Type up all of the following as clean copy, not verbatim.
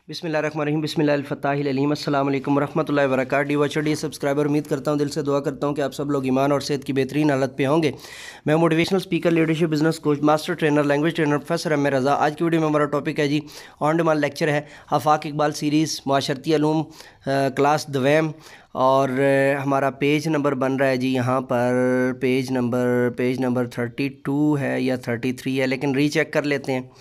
बिस्मिल्लाहिर्रहमानिर्रहीम बिस्मिल्लाहिल-फत्ताहिल-अलीम अस्सलाम वालेकुम रहमतुल्लाहि व बरकातहू। डी सब्सक्राइबर, उम्मीद करता हूँ, दिल से दुआ करता हूँ कि आप सब लोग ईमान और सेहत की बेहतरीन हालत पे होंगे। मैं motivational speaker, leadership, business coach, master trainer, language trainer professor M A Raza. आज की वीडियो में हमारा टॉपिक है जी ऑन डिमांड लेक्चर है आफाक इकबाल सीरीज़ माशरती उलूम क्लास दवैम। और हमारा पेज नंबर बन रहा है जी यहाँ पर पेज नंबर 32 है या 33 है, लेकिन रीचेक कर लेते हैं।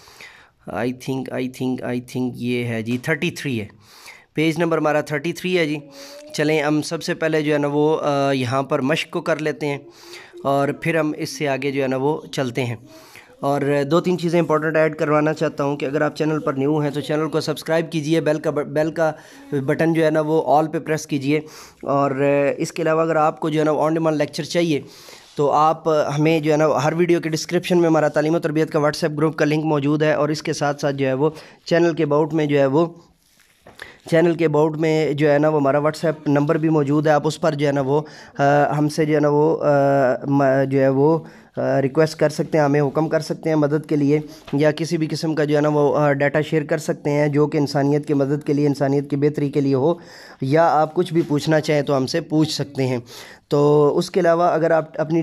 आई थिंक ये है जी 33 है, पेज नंबर हमारा 33 है जी। चलें हम सबसे पहले जो है ना वो यहाँ पर मश्क को कर लेते हैं और फिर हम इससे आगे जो है ना वो चलते हैं। और दो तीन चीज़ें इंपॉर्टेंट ऐड करवाना चाहता हूँ कि अगर आप चैनल पर न्यू हैं तो चैनल को सब्सक्राइब कीजिए, बेल का बटन जो है ना वो ऑल पे प्रेस कीजिए। और इसके अलावा अगर आपको जो है ना ऑन डिमांड लेक्चर चाहिए तो आप हमें जो है ना हर वीडियो के डिस्क्रिप्शन में हमारा तालीम और तरबियत का व्हाट्सएप ग्रुप का लिंक मौजूद है। और इसके साथ साथ जो है वो चैनल के अबाउट में जो है वो हमारा व्हाट्सएप नंबर भी मौजूद है। आप उस पर जो है ना वो हमसे जो है ना वो रिक्वेस्ट कर सकते हैं, हमें हुक्म कर सकते हैं मदद के लिए, या किसी भी किस्म का जो है ना वो डाटा शेयर कर सकते हैं जो कि इंसानियत की मदद के लिए, इंसानियत की बेहतरी के लिए हो, या आप कुछ भी पूछना चाहें तो हमसे पूछ सकते हैं। तो उसके अलावा अगर आप अपनी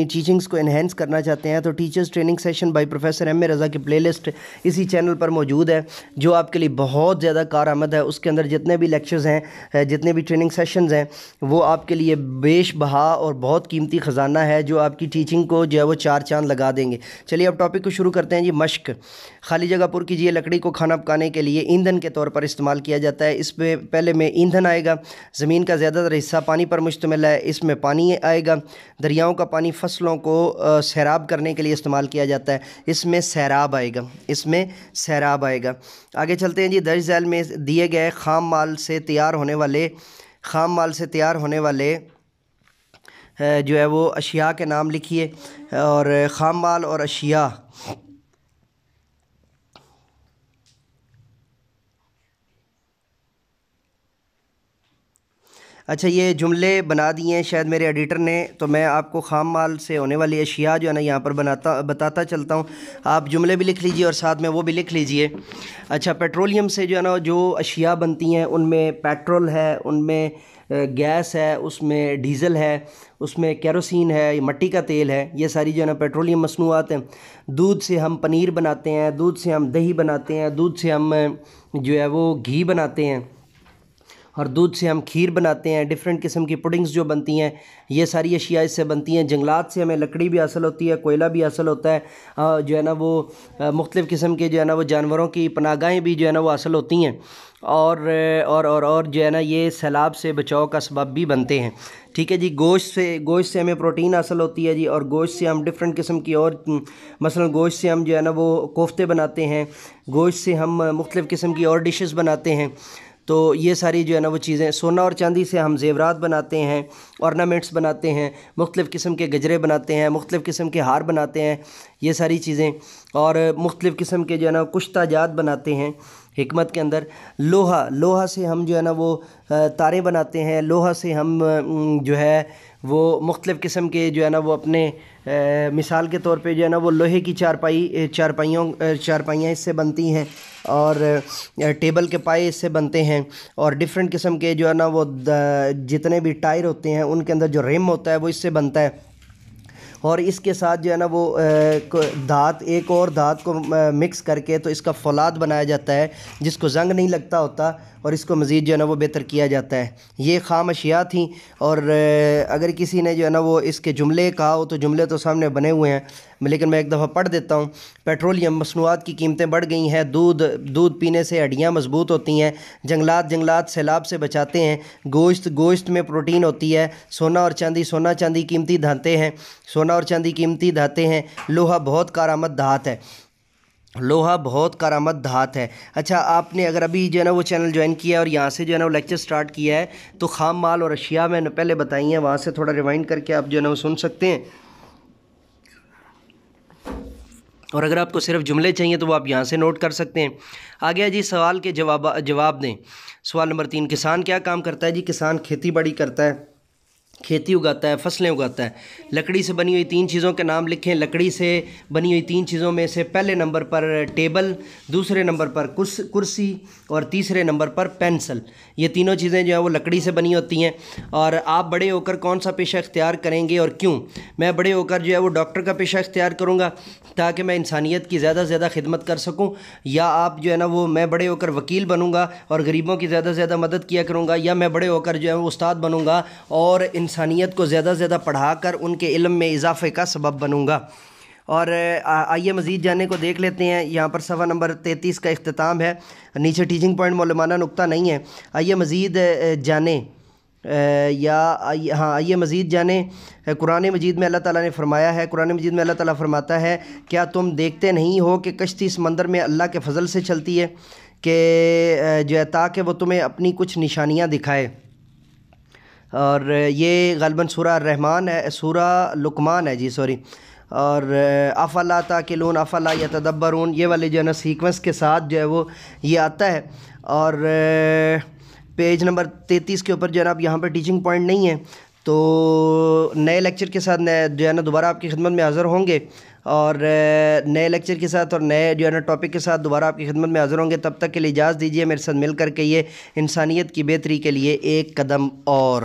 टीचिंग्स को इन्हेंस करना चाहते हैं तो teachers training session by professor M A Raza की प्लेलिस्ट इसी चैनल पर मौजूद है, जो आपके लिए बहुत ज़्यादा कारआमद है। उसके अंदर जितने भी लेक्चर्स हैं, जितने भी ट्रेनिंग सेशंस हैं, वो आपके लिए बेश बहा और बहुत कीमती ख़जाना है, जो आपकी टीचिंग को जो है वो चार चांद लगा देंगे। चलिए अब टॉपिक को शुरू करते हैं जी। मश्क। खाली जगह पुर कीजिए। लकड़ी को खाना पकाने के लिए ईंधन के तौर पर इस्तेमाल किया जाता है। इसमें पहले में ईंधन आएगा। ज़मीन का ज़्यादातर हिस्सा पानी पर मुश्तमिल है, इसमें पानी आएगा। दरियाओं का पानी फसलों को सैराब करने के लिए इस्तेमाल किया जाता है, इसमें सैराब आएगा। आगे चलते हैं जी। दर्ज झैल में दिए गए खाम माल से तैयार होने वाले जो है वो अशिया के नाम लिखिए। और खाम माल और अशिया, अच्छा ये जुमले बना दिए हैं शायद मेरे एडिटर ने, तो मैं आपको खाम माल से होने वाली अशिया जो है ना यहाँ पर बताता चलता हूँ। आप जुमले भी लिख लीजिए और साथ में वो भी लिख लीजिए। अच्छा, पेट्रोलियम से जो है ना जो अशिया बनती हैं उनमें पेट्रोल है, उनमें गैस है, उसमें डीज़ल है, उसमें केरोसिन है, मिट्टी का तेल है, ये सारी जो है ना पेट्रोलियम मसनूआत हैं। दूध से हम पनीर बनाते हैं, दूध से हम दही बनाते हैं, दूध से हम जो है वो घी बनाते हैं, और दूध से हम खीर बनाते हैं। डिफरेंट किस्म की पुडिंग्स जो बनती हैं, ये सारी अशिया इससे बनती हैं। जंगलात से हमें लकड़ी भी हासिल होती है, कोयला भी हासिल होता है, जो है ना वो मुख्तलिफ़ किस्म के जो है ना वो जानवरों की पनाहगाहें भी जो है ना वो हासिल होती हैं। और जो है ना ये सैलाब से बचाव का सबब भी बनते हैं। ठीक है जी। गोश्त से हमें प्रोटीन हासिल होती है जी, और गोश्त से हम डिफरेंट किस्म की और मसलन गोश्त से हम जो है ना वो कोफ्ते बनाते हैं, गोश्त से हम मुख्तलिफ़ किस्म की और डिशेस बनाते हैं। तो ये सारी जो है ना वो चीज़ें, सोना और चांदी से हम ज़ेवरात बनाते हैं, ऑर्नामेंट्स बनाते हैं, मुख्तलिफ़ किस्म के गजरे बनाते हैं, मुख्तलिफ़ किस्म के हार बनाते हैं, ये सारी चीज़ें। और मुख्तलिफ़ किस्म के जो है ना कुश्ता जात बनाते हैं हिकमत के अंदर। लोहा से हम जो है ना वो तारे बनाते हैं। लोहा से हम जो है वो मुख्तलिफ़ किस्म के जो है ना वो अपने मिसाल के तौर पे जो है ना वो लोहे की चारपाइयाँ इससे बनती हैं, और टेबल के पाए इससे बनते हैं। और डिफरेंट किस्म के जो है ना वो जितने भी टायर होते हैं उनके अंदर जो रिम होता है वो इससे बनता है। और इसके साथ जो है ना वो एक और धात को मिक्स करके तो इसका फौलाद बनाया जाता है, जिसको जंग नहीं लगता होता, और इसको मज़ीद जो है ना वो बेहतर किया जाता है। ये खाम अशिया थी। और अगर किसी ने जो है ना वो इसके जुमले कहा हो तो जुमले तो सामने बने हुए हैं, लेकिन मैं एक दफ़ा पढ़ देता हूँ। पेट्रोलियम मसनूआत की कीमतें बढ़ गई हैं। दूध पीने से हड्डियाँ मजबूत होती हैं। जंगलात सैलाब से बचाते हैं। गोश्त में प्रोटीन होती है। सोना चांदी कीमती धातें हैं। लोहा बहुत कारआमद धात है। अच्छा, आपने अगर अभी जो है ना वो चैनल ज्वाइन किया है और यहाँ से जो है ना वो लेक्चर स्टार्ट किया है तो खाम माल और अशिया मैंने पहले बताई हैं, वहाँ से थोड़ा रिवाइंड करके आप जो है ना वो सुन सकते हैं। और अगर आपको सिर्फ जुमले चाहिए तो वो आप यहाँ से नोट कर सकते हैं। आ गया जी सवाल के जवाब दें। सवाल नंबर 3, किसान क्या काम करता है जी? किसान खेती बाड़ी करता है। کھیتی اگاتا ہے، فصلیں اگاتا ہے۔ لکڑی سے بنی ہوئی 3 چیزوں کے نام لکھیں۔ لکڑی سے بنی ہوئی 3 چیزوں میں سے پہلے نمبر پر ٹیبل، دوسرے نمبر پر کرسی اور تیسرے نمبر پر پینسل۔ یہ تینوں چیزیں جو ہیں وہ لکڑی سے بنی ہوتی ہیں۔ اور آپ بڑے ہو کر کون سا پیشہ اختیار کریں گے اور کیوں؟ میں بڑے ہو کر جو ہے وہ ڈاکٹر کا پیشہ اختیار کروں گا تاکہ میں انسانیت کی زیادہ سے زیادہ خدمت کر سکوں، یا آپ جو ہے نا وہ میں بڑے ہو کر وکیل بنوں گا اور غریبوں کی زیادہ سے زیادہ مدد کیا کروں گا، یا میں بڑے ہو کر جو ہے وہ استاد بنوں گا اور انسانیت کو زیادہ سے زیادہ پڑھا کر ان کے علم میں اضافے کا سبب بنوں گا۔ اور آئیے مزید جاننے کو دیکھ لیتے ہیں۔ یہاں پر صفحہ نمبر 33 کا اختتام ہے، نیچے ٹیچنگ پوائنٹ مولانا نقطہ نہیں ہے۔ آئیے مزید جانیں آئیے مزید جانیں۔ قرآن مجید میں اللہ تعالیٰ نے فرمایا ہے، قرآن مجید میں اللہ تعالیٰ فرماتا ہے، کیا تم دیکھتے نہیں ہو کہ کشتی سمندر میں اللہ کے فضل سے چلتی ہے کہ جو ہے تاکہ وہ تمہیں اپنی کچھ نشانیاں دکھائے۔ اور یہ غالباً سورہ الرحمن ہے، سورہ لقمان ہے جی سوری۔ اور افلا تاکلون افلا یتدبرون، یہ والے جو ہے نا سیکوینس کے ساتھ جو ہے وہ یہ آتا ہے۔ اور پیج نمبر 33 کے اوپر جو ہے نا اب یہاں پر ٹیچنگ پوائنٹ نہیں ہے، تو نئے لیکچر کے ساتھ جو ہے نا دوبارہ آپ کی خدمت میں حاضر ہوں گے، اور نئے لیکچر کے ساتھ اور نئے جو ہے نا ٹاپک کے ساتھ دوبارہ آپ کی خدمت میں حاضر ہوں گے۔ تب تک کے لیے اجازت دیجیے، میرے ساتھ مل کر کے یہ انسانیت کی بہتری کے لیے ایک قدم اور